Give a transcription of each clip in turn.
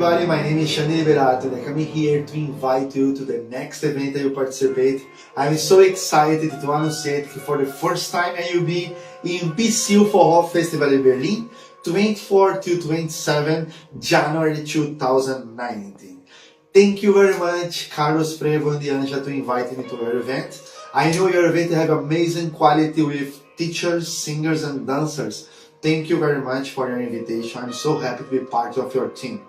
everybody, my name is Xandy Liberato and I come here to invite you to the next event that you participate. I'm so excited to announce that for the first time I will be in Psiu Forró Festival Berlin, 24 to 27 January 2019. Thank you very much, Carlos, Frevo and Anja, to invite me to your event. I know your event have amazing quality with teachers, singers and dancers. Thank you very much for your invitation. I'm so happy to be part of your team.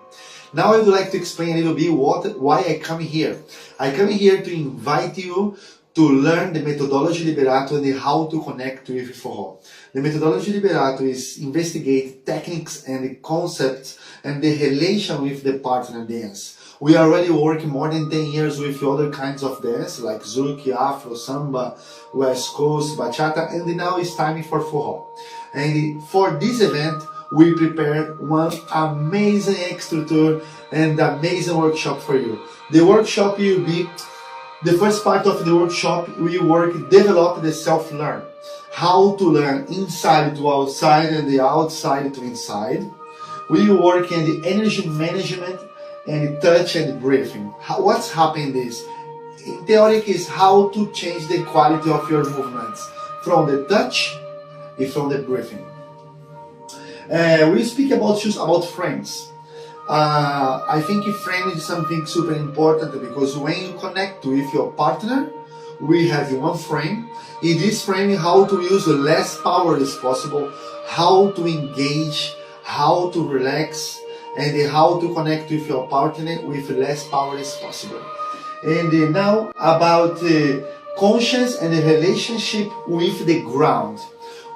Now I would like to explain a little bit why I come here. I come here to invite you to learn the methodology Liberato and how to connect with Forró. The methodology Liberato is investigate techniques and concepts and the relation with the partner dance. We already work more than 10 years with other kinds of dance like zouk, afro, samba, west coast, bachata, and now it's time for Forró. And for this event, we prepared one amazing extra tour and amazing workshop for you. The workshop will be, the first part of the workshop, we develop the self-learn. How to learn inside to outside and the outside to inside. We work in the energy management and touch and breathing. What's happening is, in theory, is how to change the quality of your movements from the touch and from the breathing. We speak about frames. I think frame is something super important because when you connect with your partner, we have one frame. In this frame, how to use less power as possible, how to engage, how to relax, and how to connect with your partner with less power as possible. And now about conscience and the relationship with the ground.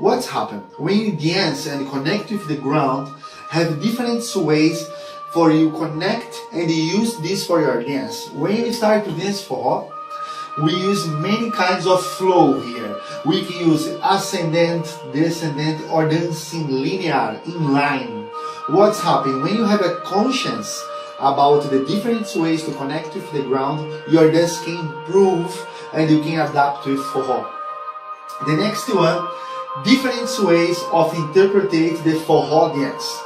What's happened? When you dance and connect with the ground, have different ways for you connect and use this for your dance. When you start to dance Forró, we use many kinds of flow here. We can use ascendant, descendant, or dancing linear, in line. What's happening? When you have a conscience about the different ways to connect with the ground, your dance can improve and you can adapt with Forró. The next one, different ways of interpreting the Forró dance.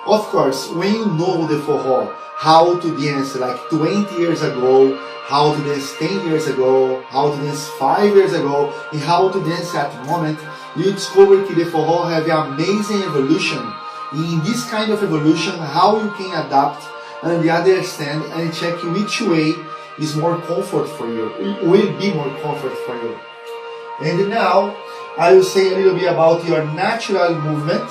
Of course, when you know the Forró, how to dance like 20 years ago, how to dance 10 years ago, how to dance 5 years ago, and how to dance at the moment, you discover that the Forró have an amazing evolution. In this kind of evolution, how you can adapt and understand and check which way is more comfort for you, will be more comfort for you. And now, I will say a little bit about your natural movement.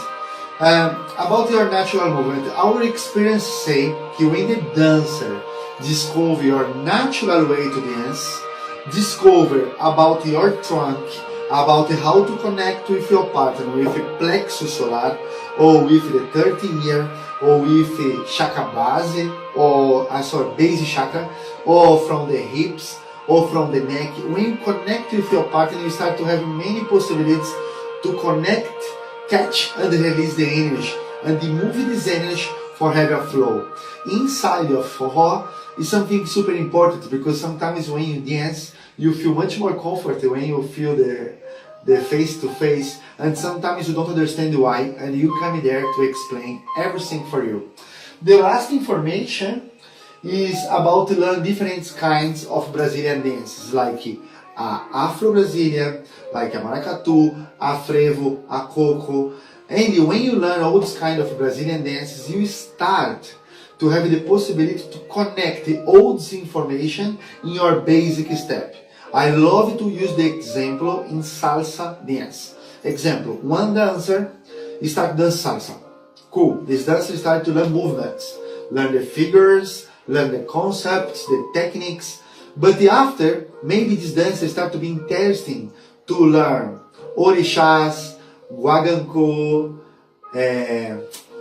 Our experience say that when the dancer discover your natural way to dance, discover about your trunk, about how to connect with your partner with the plexus solar, or with the 13 ear, or with the chakra base, or base chakra, or from the hips, or from the neck. When you connect with your partner, you start to have many possibilities to connect, catch and release the energy, and move this energy for have a flow. Inside of Forró is something super important because sometimes when you dance, you feel much more comfort when you feel the face to face, and sometimes you don't understand why, and you come there to explain everything for you. The last information is about to learn different kinds of Brazilian dances, like Afro-Brazilian, like a maracatu, a frevo, a coco. And when you learn all these kind of Brazilian dances, you start to have the possibility to connect all this information in your basic step. I love to use the example in salsa dance. Example, one dancer start dance salsa. Cool, this dancer start to learn movements, learn the figures, learn the concepts, the techniques. But after, maybe this dancer start to be interesting to learn orixás, guaganco,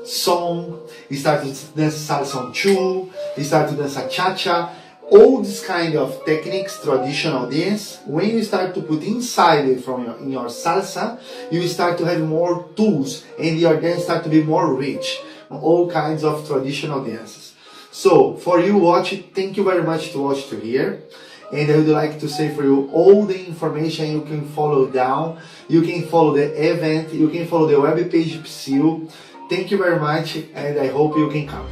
song, he start to dance salsa on chu, he start to dance a cha-cha. All this kind of techniques, traditional dance, when you start to put inside it in your salsa, you start to have more tools and your dance start to be more rich. All kinds of traditional dances. So, for you watching, thank you very much to watch to here. And I would like to say for you all the information you can follow down. You can follow the event, you can follow the web page Psiu. Thank you very much and I hope you can come.